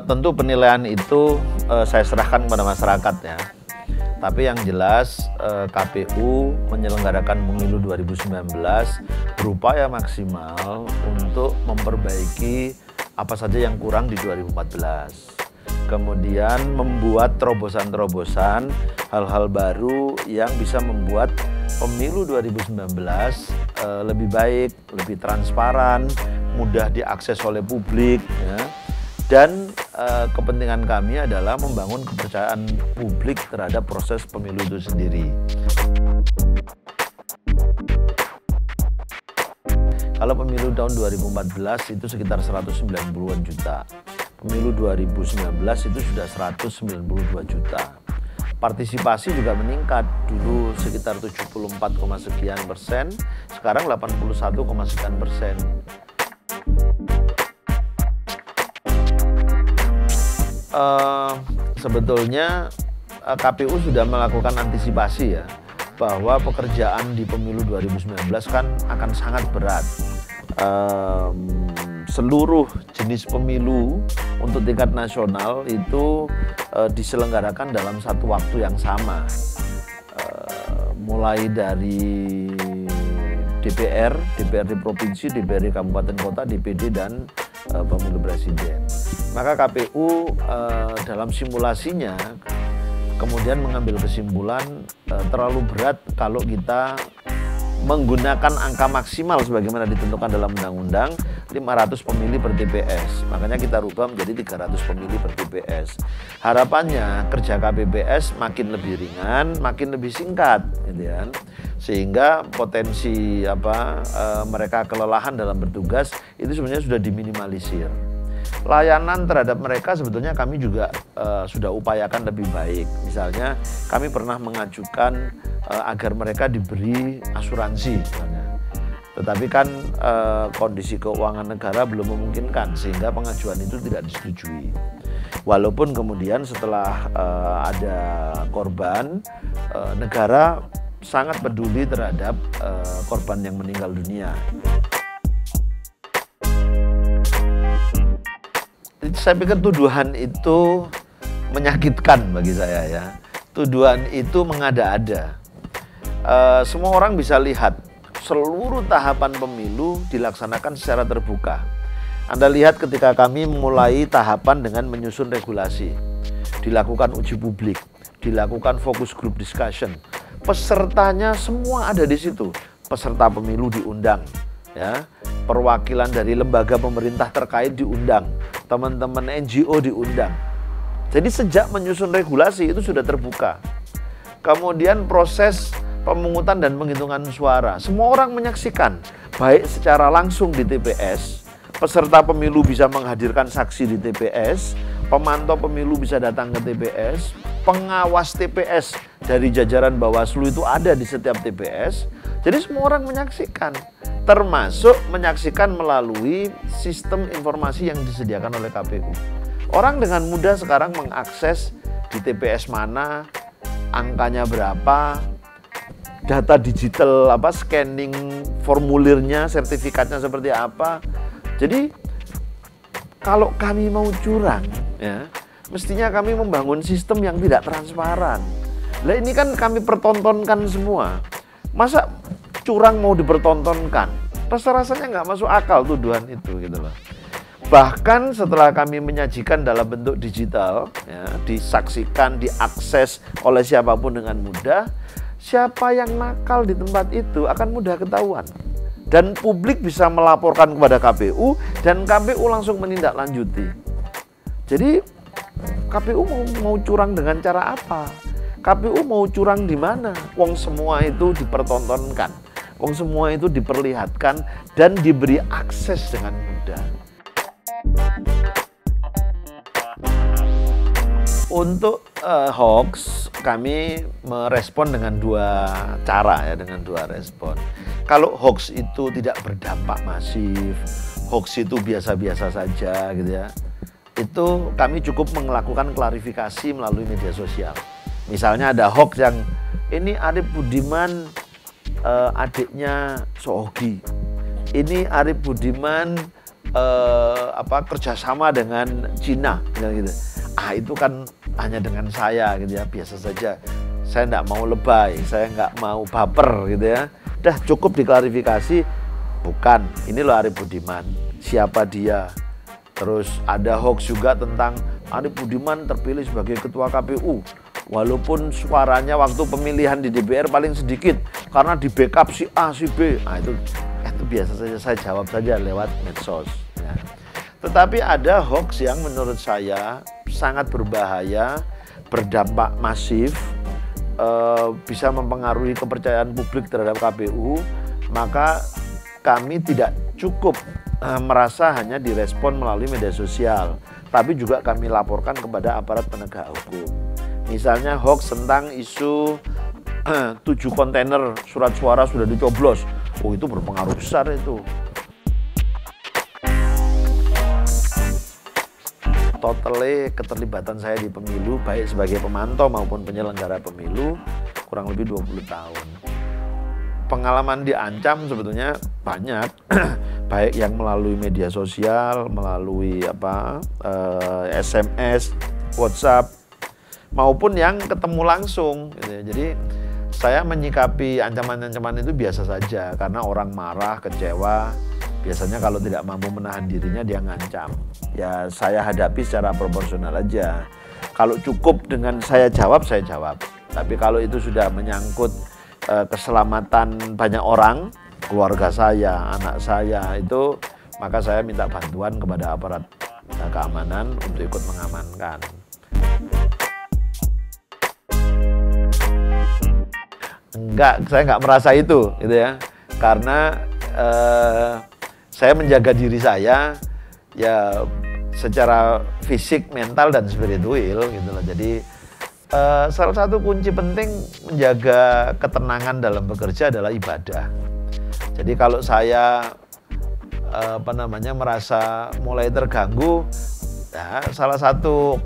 Tentu penilaian itu saya serahkan kepada masyarakat ya. Tapi yang jelas KPU menyelenggarakan pemilu 2019 berupaya maksimal untuk memperbaiki apa saja yang kurang di 2014. Kemudian membuat terobosan-terobosan hal-hal baru yang bisa membuat pemilu 2019 lebih baik, lebih transparan, mudah diakses oleh publik ya. Dan kepentingan kami adalah membangun kepercayaan publik terhadap proses pemilu itu sendiri. Kalau pemilu tahun 2014 itu sekitar 190-an juta. Pemilu 2019 itu sudah 192 juta. Partisipasi juga meningkat, dulu sekitar 74, sekian persen, sekarang 81, sekian persen. Sebetulnya KPU sudah melakukan antisipasi ya, bahwa pekerjaan di pemilu 2019 kan akan sangat berat. Seluruh jenis pemilu untuk tingkat nasional itu diselenggarakan dalam satu waktu yang sama, mulai dari DPRD provinsi, DPRD kabupaten kota, DPD dan pemilu presiden. Maka KPU dalam simulasinya kemudian mengambil kesimpulan terlalu berat kalau kita menggunakan angka maksimal sebagaimana ditentukan dalam undang-undang 500 pemilih per TPS. Makanya kita rubah menjadi 300 pemilih per TPS. Harapannya kerja KPPS makin lebih ringan, makin lebih singkat, gitu kan. Sehingga potensi mereka kelelahan dalam bertugas itu sebenarnya sudah diminimalisir. Layanan terhadap mereka sebetulnya kami juga sudah upayakan lebih baik. Misalnya kami pernah mengajukan agar mereka diberi asuransi misalnya. Tetapi kan kondisi keuangan negara belum memungkinkan sehingga pengajuan itu tidak disetujui. Walaupun kemudian setelah ada korban, negara sangat peduli terhadap korban yang meninggal dunia. Saya pikir tuduhan itu menyakitkan bagi saya ya. Tuduhan itu mengada-ada. Semua orang bisa lihat seluruh tahapan pemilu dilaksanakan secara terbuka. Anda lihat ketika kami memulai tahapan dengan menyusun regulasi, dilakukan uji publik, dilakukan focus group discussion. Pesertanya semua ada di situ. Peserta pemilu diundang, ya. Perwakilan dari lembaga pemerintah terkait diundang, teman-teman NGO diundang. Jadi sejak menyusun regulasi itu sudah terbuka. Kemudian proses pemungutan dan penghitungan suara, semua orang menyaksikan, baik secara langsung di TPS, peserta pemilu bisa menghadirkan saksi di TPS, pemantau pemilu bisa datang ke TPS, pengawas TPS dari jajaran Bawaslu itu ada di setiap TPS. Jadi semua orang menyaksikan, termasuk menyaksikan melalui sistem informasi yang disediakan oleh KPU. Orang dengan mudah sekarang mengakses di TPS mana, angkanya berapa, data digital scanning formulirnya, sertifikatnya seperti apa. Jadi kalau kami mau curang ya, mestinya kami membangun sistem yang tidak transparan. Lah ini kan kami pertontonkan semua. Masa curang mau dipertontonkan? Rasa-rasanya nggak masuk akal tuduhan itu gitu loh. Bahkan setelah kami menyajikan dalam bentuk digital, ya, disaksikan, diakses oleh siapapun dengan mudah, siapa yang nakal di tempat itu akan mudah ketahuan. Dan publik bisa melaporkan kepada KPU dan KPU langsung menindaklanjuti. Jadi KPU mau curang dengan cara apa? KPU mau curang di mana? Wong semua itu dipertontonkan, wong semua itu diperlihatkan dan diberi akses dengan mudah. Untuk hoax, kami merespon dengan dua cara ya, dengan dua respon. Kalau hoax itu tidak berdampak masif, hoax itu biasa-biasa saja gitu ya, itu kami cukup melakukan klarifikasi melalui media sosial. Misalnya ada hoax yang ini Arief Budiman adiknya Sohogi, ini Arief Budiman kerjasama dengan Cina gitu. Itu kan hanya dengan saya gitu ya, biasa saja. Saya nggak mau lebay, saya nggak mau baper gitu ya. Udah cukup diklarifikasi, bukan, ini loh Arief Budiman, siapa dia. Terus ada hoax juga tentang Arief Budiman terpilih sebagai ketua KPU. Walaupun suaranya waktu pemilihan di DPR paling sedikit, karena di backup si A, si B. Itu biasa saja, saya jawab saja lewat medsos. Ya. Tetapi ada hoax yang menurut saya sangat berbahaya, berdampak masif, bisa mempengaruhi kepercayaan publik terhadap KPU, maka kami tidak cukup merasa hanya direspon melalui media sosial, tapi juga kami laporkan kepada aparat penegak hukum. Misalnya hoax tentang isu 7 kontainer surat suara sudah dicoblos. Itu berpengaruh besar itu. Totally keterlibatan saya di pemilu, baik sebagai pemantau maupun penyelenggara pemilu, kurang lebih 20 tahun. Pengalaman diancam sebetulnya banyak, baik yang melalui media sosial, melalui SMS, WhatsApp, maupun yang ketemu langsung. Jadi saya menyikapi ancaman-ancaman itu biasa saja, karena orang marah, kecewa, biasanya kalau tidak mampu menahan dirinya dia ngancam. Ya saya hadapi secara proporsional aja. Kalau cukup dengan saya jawab, saya jawab. Tapi kalau itu sudah menyangkut keselamatan banyak orang, keluarga saya, anak saya itu, maka saya minta bantuan kepada aparat keamanan untuk ikut mengamankan. Enggak, saya nggak merasa itu, gitu ya. Karena saya menjaga diri saya, ya secara fisik, mental dan spiritual, gitu loh. Jadi salah satu kunci penting menjaga ketenangan dalam bekerja adalah ibadah. Jadi kalau saya merasa mulai terganggu, ya, salah satu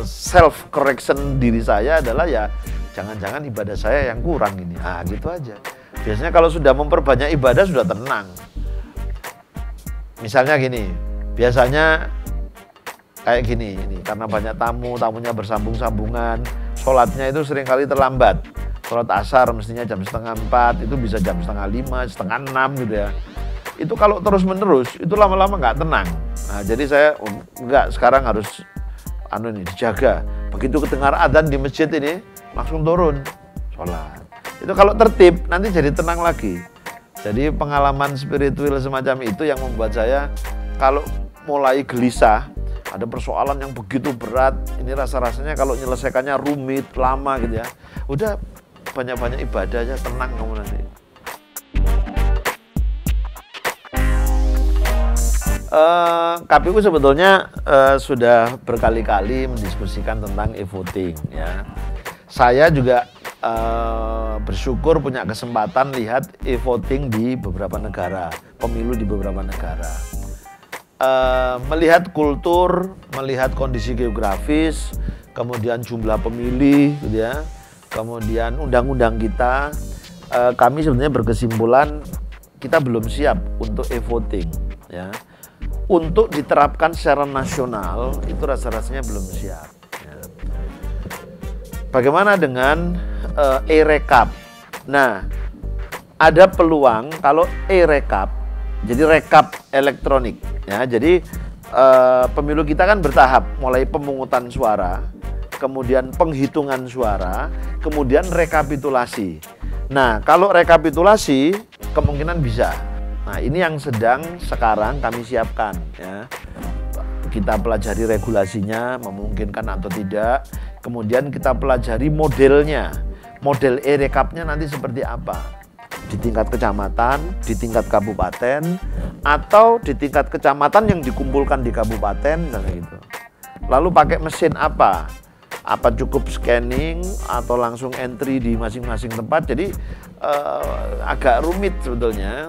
self correction diri saya adalah ya jangan-jangan ibadah saya yang kurang ini. Gitu aja. Biasanya kalau sudah memperbanyak ibadah sudah tenang. Misalnya gini, biasanya kayak gini, ini karena banyak tamunya bersambung-sambungan, sholatnya itu seringkali terlambat. Sholat asar mestinya jam 3:30, itu bisa jam 4:30, 5:30 gitu ya. Itu kalau terus-menerus, itu lama-lama nggak tenang. Jadi saya sekarang harus dijaga. Begitu kedengar adzan di masjid ini, langsung turun sholat. Itu kalau tertib nanti jadi tenang lagi. Jadi pengalaman spiritual semacam itu yang membuat saya kalau mulai gelisah, ada persoalan yang begitu berat, ini rasa-rasanya kalau menyelesaikannya rumit, lama gitu ya, udah banyak-banyak ibadah aja, tenang kamu nanti. KPU sebetulnya sudah berkali-kali mendiskusikan tentang e-voting ya. Saya juga bersyukur punya kesempatan lihat e-voting di beberapa negara, pemilu di beberapa negara. Melihat kultur, melihat kondisi geografis, kemudian jumlah pemilih, gitu ya, kemudian undang-undang kita, kami sebenarnya berkesimpulan kita belum siap untuk e-voting, ya. Untuk diterapkan secara nasional itu rasa-rasanya belum siap. Ya. Bagaimana dengan e-rekap? Nah, ada peluang kalau e-rekap, jadi rekap elektronik. Ya, jadi pemilu kita kan bertahap, mulai pemungutan suara, kemudian penghitungan suara, kemudian rekapitulasi. Nah, kalau rekapitulasi kemungkinan bisa. Nah, ini yang sedang sekarang kami siapkan. Ya. Kita pelajari regulasinya, memungkinkan atau tidak. Kemudian kita pelajari modelnya, model e-rekapnya nanti seperti apa. Di tingkat kecamatan, di tingkat kabupaten, atau di tingkat kecamatan yang dikumpulkan di kabupaten, dan gitu. Lalu pakai mesin apa? Apa cukup scanning atau langsung entry di masing-masing tempat? Jadi agak rumit sebetulnya.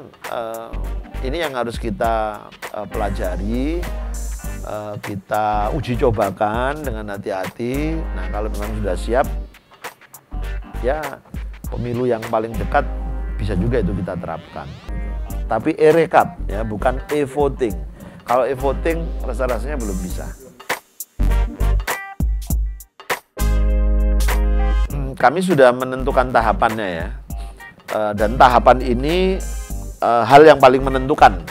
Ini yang harus kita pelajari, kita uji cobakan dengan hati-hati. Nah, kalau memang sudah siap, ya pemilu yang paling dekat bisa juga itu kita terapkan. Tapi e-rekap ya, bukan e-voting. Kalau e-voting rasa-rasanya belum bisa. Kami sudah menentukan tahapannya ya. Dan tahapan ini hal yang paling menentukan.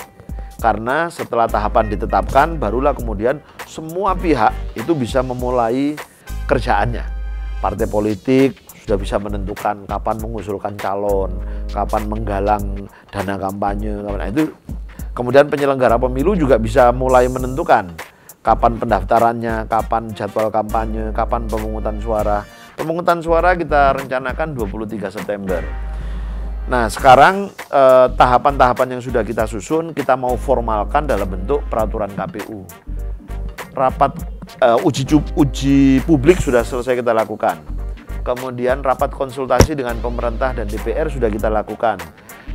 Karena setelah tahapan ditetapkan, barulah kemudian semua pihak itu bisa memulai kerjaannya. Partai politik sudah bisa menentukan kapan mengusulkan calon, kapan menggalang dana kampanye. Nah, itu kemudian penyelenggara pemilu juga bisa mulai menentukan kapan pendaftarannya, kapan jadwal kampanye, kapan pemungutan suara. Pemungutan suara kita rencanakan 23 September. Nah, sekarang tahapan-tahapan yang sudah kita susun, kita mau formalkan dalam bentuk peraturan KPU. Rapat uji publik sudah selesai kita lakukan. Kemudian rapat konsultasi dengan pemerintah dan DPR sudah kita lakukan.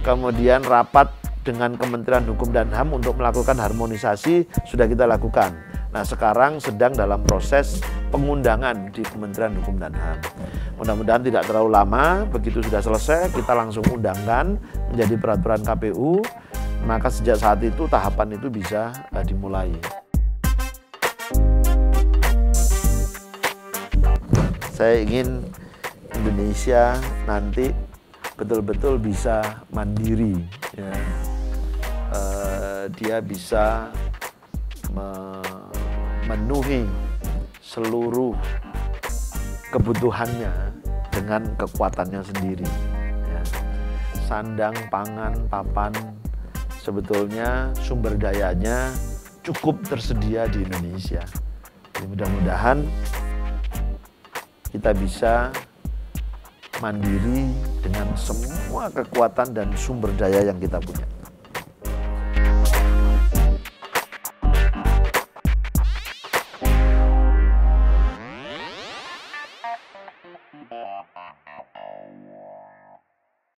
Kemudian rapat dengan Kementerian Hukum dan HAM untuk melakukan harmonisasi sudah kita lakukan. Nah, sekarang sedang dalam proses pengundangan di Kementerian Hukum dan HAM. Mudah-mudahan tidak terlalu lama, begitu sudah selesai kita langsung undangkan menjadi peraturan KPU, maka sejak saat itu tahapan itu bisa dimulai. Saya ingin Indonesia nanti betul-betul bisa mandiri, ya. Dia bisa memenuhi seluruh kebutuhannya dengan kekuatannya sendiri, ya. Sandang, pangan, papan, sebetulnya sumber dayanya cukup tersedia di Indonesia. Jadi mudah-mudahan kita bisa mandiri dengan semua kekuatan dan sumber daya yang kita punya.